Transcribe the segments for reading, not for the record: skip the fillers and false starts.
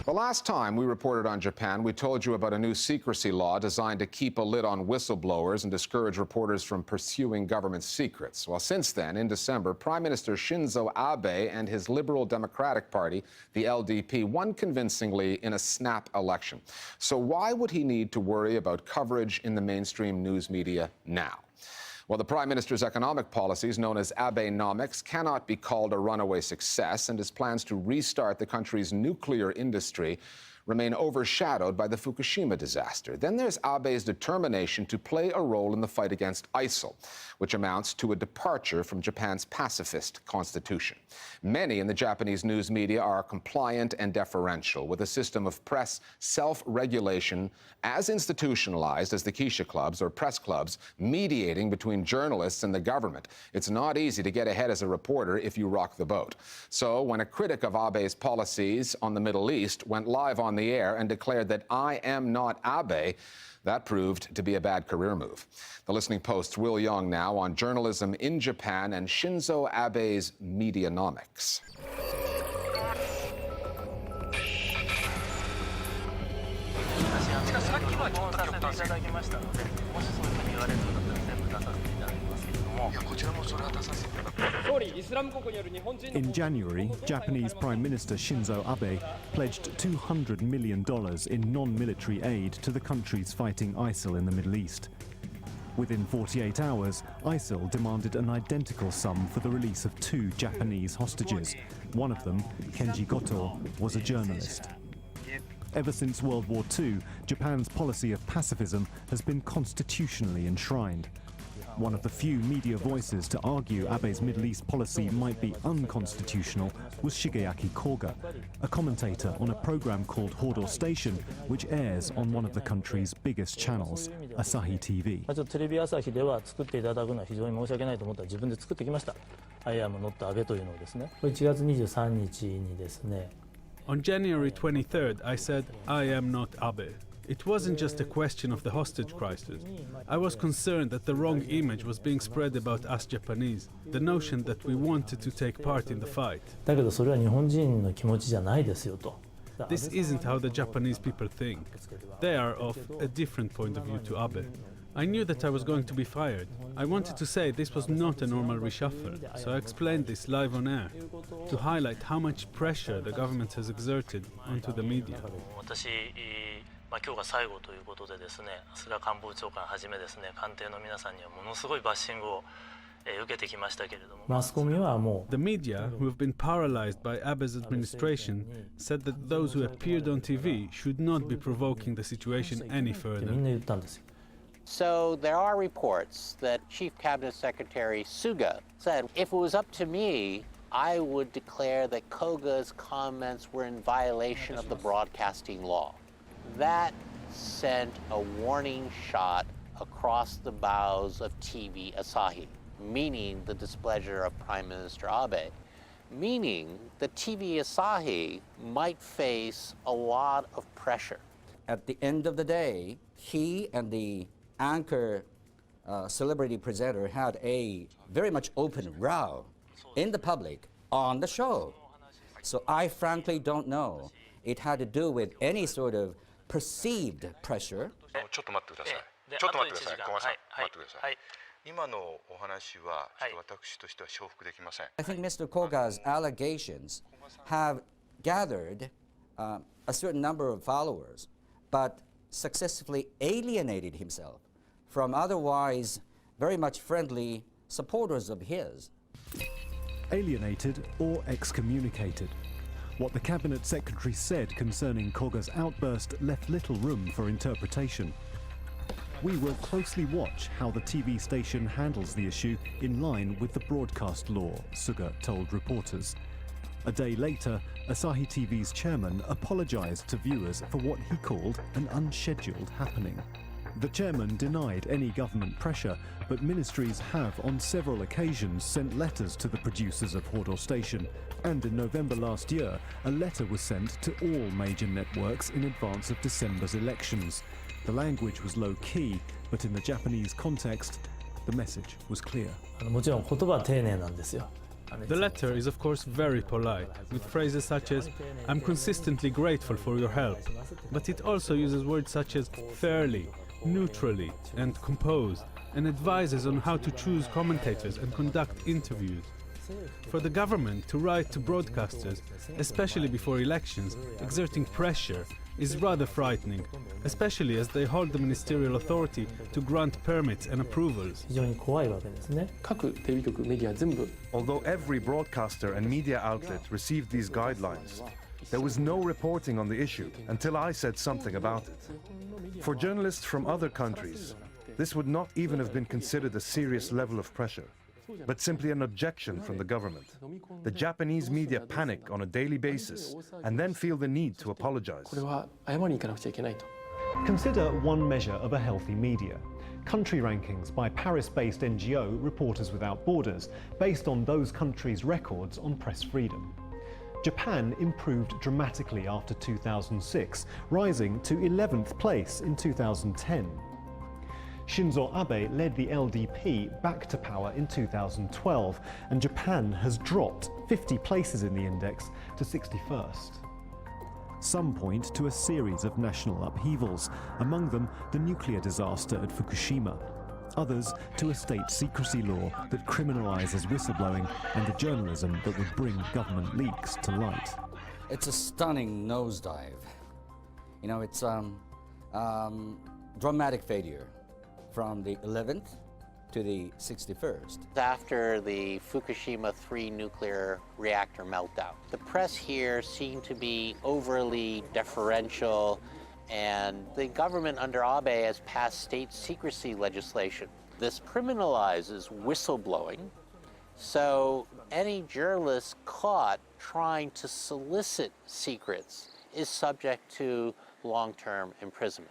The last time we reported on Japan, we told you about a new secrecy law designed to keep a lid on whistleblowers and discourage reporters from pursuing government secrets. Well, since then, in December, Prime Minister Shinzo Abe and his Liberal Democratic Party, the LDP, won convincingly in a snap election. So why would he need to worry about coverage in the mainstream news media now? Well, the Prime Minister's economic policies, known as Abenomics, cannot be called a runaway success, and his plans to restart the country's nuclear industry remain overshadowed by the Fukushima disaster. Then there's Abe's determination to play a role in the fight against ISIL, which amounts to a departure from Japan's pacifist constitution. Many in the Japanese news media are compliant and deferential, with a system of press self-regulation as institutionalized as the Keisha clubs or press clubs, mediating between journalists and the government. It's not easy to get ahead as a reporter if you rock the boat. So when a critic of Abe's policies on the Middle East went live on the air and declared that I am not Abe, that proved to be a bad career move. The Listening Post's Will Young now on journalism in Japan and Shinzo Abe's Medianomics. In January, Japanese Prime Minister Shinzo Abe pledged $200 million in non-military aid to the countries fighting ISIL in the Middle East. Within 48 hours, ISIL demanded an identical sum for the release of 2 Japanese hostages. One of them, Kenji Goto, was a journalist. Ever since World War II, Japan's policy of pacifism has been constitutionally enshrined. One of the few media voices to argue Abe's Middle East policy might be unconstitutional was Shigeaki Koga, a commentator on a program called Hodo Station, which airs on one of the country's biggest channels, Asahi TV. テレビ朝日では作っていただくのは非常に申し訳ないと思ったら自分で作ってきました。I am not Abe というのをですね。1月23日にですね。On January 23rd, I said, I am not Abe. It wasn't just a question of the hostage crisis. I was concerned that the wrong image was being spread about us Japanese, the notion that we wanted to take part in the fight. だけどそれは日本人の気持ちじゃないですよと。This isn't how the Japanese people think. They are of a different point of view to Abe. I knew that I was going to be fired. I wanted to say this was not a normal reshuffle, so I explained this live on air, to highlight how much pressure the government has exerted onto the media. 今日が最後ということでですね、菅官房長官はじめですね、官邸の皆さんにはものすごいバッシングを受けてきましたけれども、マスコミはもう The media, who have been paralyzed by Abe's administration, said that those who appeared on TV should not be provoking the situation any further. みんな言ったんですよ。 So there are reports that Chief Cabinet Secretary Suga said, if it was up to me, I would declare that Koga's comments were in violation of the broadcasting law. That sent a warning shot across the bows of TV Asahi, meaning the displeasure of Prime Minister Abe, meaning that TV Asahi might face a lot of pressure. At the end of the day, he and the anchor celebrity presenter had a very much open row in the public on the show. So I frankly don't know it had to do with any sort of perceived pressure. ちょっと待ってください。ちょっと待ってください。小川さん、待ってください。今のお話は私としては承服できません。I think Mr. Koga's allegations have gathered a certain number of followers, but successfully alienated himself from otherwise very much friendly supporters of his. Alienated or excommunicated. What the Cabinet Secretary said concerning Koga's outburst left little room for interpretation. We will closely watch how the TV station handles the issue in line with the broadcast law, Suga told reporters. A day later, Asahi TV's chairman apologized to viewers for what he called an unscheduled happening. The chairman denied any government pressure, but ministries have on several occasions sent letters to the producers of Hodo Station, and in November last year, a letter was sent to all major networks in advance of December's elections. The language was low-key, but in the Japanese context, the message was clear. もちろん言葉は丁寧なんですよ。The letter is of course very polite, with phrases such as, "I'm consistently grateful for your help," but it also uses words such as fairly, neutrally, and composed, and advises on how to choose commentators and conduct interviews. For the government to write to broadcasters, especially before elections, exerting pressure, is rather frightening, especially as they hold the ministerial authority to grant permits and approvals. 非常に怖いわけですね。各テレビ局、メディア全部 Although every broadcaster and media outlet received these guidelines, there was no reporting on the issue until I said something about it. For journalists from other countries, this would not even have been considered a serious level of pressure, but simply an objection from the government. The Japanese media panic on a daily basis and then feel the need to apologize. これは謝りに行かなくちゃいけないと。 Consider one measure of a healthy media. Country rankings by Paris-based NGO Reporters Without Borders, based on those countries' records on press freedom. Japan improved dramatically after 2006, rising to 11th place in 2010. Shinzo Abe led the LDP back to power in 2012, and Japan has dropped 50 places in the index to 61st. Some point to a series of national upheavals, among them the nuclear disaster at Fukushima. Others to a state secrecy law that criminalises whistleblowing and the journalism that would bring government leaks to light. It's a stunning nosedive. You know, it's dramatic failure from the 11th to the 61st. After the Fukushima 3 nuclear reactor meltdown, the press here seemed to be overly deferential, and the government under Abe has passed state secrecy legislation. This criminalizes whistleblowing, so any journalist caught trying to solicit secrets is subject to long-term imprisonment.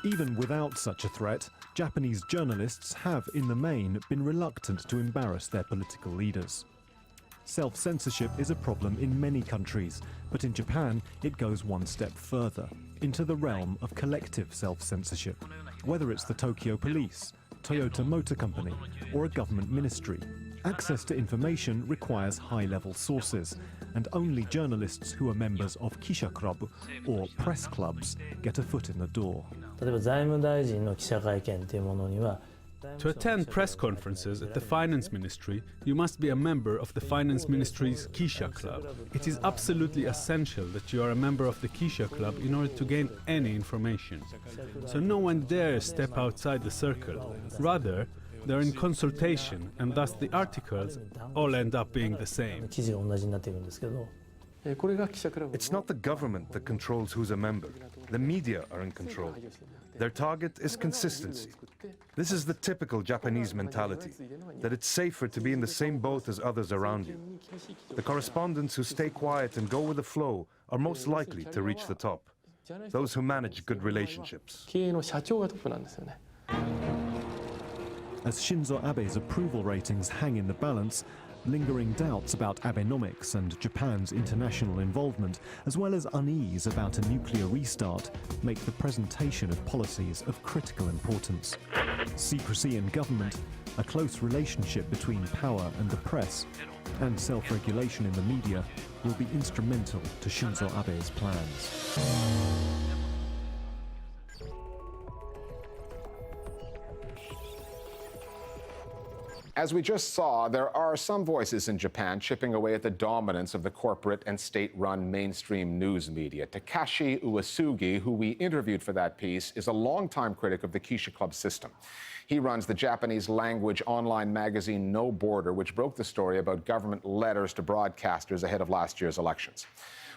Even without such a threat, Japanese journalists have, in the main, been reluctant to embarrass their political leaders. Self-censorship is a problem in many countries, but in Japan it goes one step further, into the realm of collective self-censorship. Whether it's the Tokyo Police, Toyota Motor Company, or a government ministry, access to information requires high-level sources, and only journalists who are members of Kisha Club or press clubs get a foot in the door. 例えば財務大臣の記者会見というものには To attend press conferences at the Finance Ministry, you must be a member of the Finance Ministry's Kisha Club. It is absolutely essential that you are a member of the Kisha Club in order to gain any information. So no one dares step outside the circle. Rather, they're in consultation, and thus the articles all end up being the same. 記事が同じになっているんですけど、これが記者クラブ It's not the government that controls who's a member. The media are in control. Their target is consistency. This is the typical Japanese mentality, that it's safer to be in the same boat as others around you. The correspondents who stay quiet and go with the flow are most likely to reach the top. Those who manage good relationships. 経営の社長がトップなんですよね。 As Shinzo Abe's approval ratings hang in the balance, lingering doubts about Abenomics and Japan's international involvement, as well as unease about a nuclear restart, make the presentation of policies of critical importance. Secrecy in government, a close relationship between power and the press, and self-regulation in the media will be instrumental to Shinzo Abe's plans. As we just saw, there are some voices in Japan chipping away at the dominance of the corporate and state-run mainstream news media. Takashi Uesugi, who we interviewed for that piece, is a longtime critic of the Kisha Club system. He runs the Japanese-language online magazine No Border, which broke the story about government letters to broadcasters ahead of last year's elections.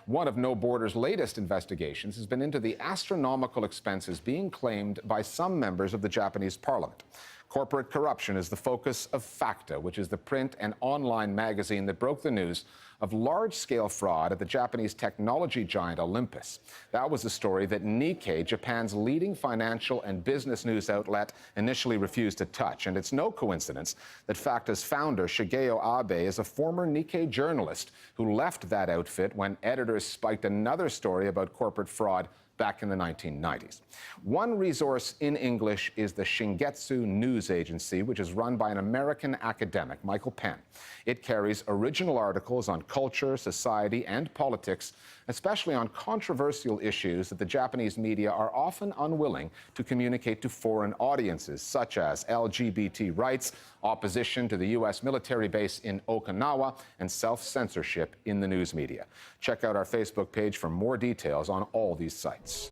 One of No Border's latest investigations has been into the astronomical expenses being claimed by some members of the Japanese parliament. Corporate corruption is the focus of FACTA, which is the print and online magazine that broke the news of large-scale fraud at the Japanese technology giant Olympus. That was a story that Nikkei, Japan's leading financial and business news outlet, initially refused to touch. And it's no coincidence that FACTA's founder, Shigeo Abe, is a former Nikkei journalist who left that outfit when editors spiked another story about corporate fraud back in the 1990s. One resource in English is the Shingetsu News Agency, which is run by an American academic, Michael Penn. It carries original articles on culture, society, and politics, especially on controversial issues that the Japanese media are often unwilling to communicate to foreign audiences, such as LGBT rights, opposition to the U.S. military base in Okinawa, and self-censorship in the news media. Check out our Facebook page for more details on all these sites.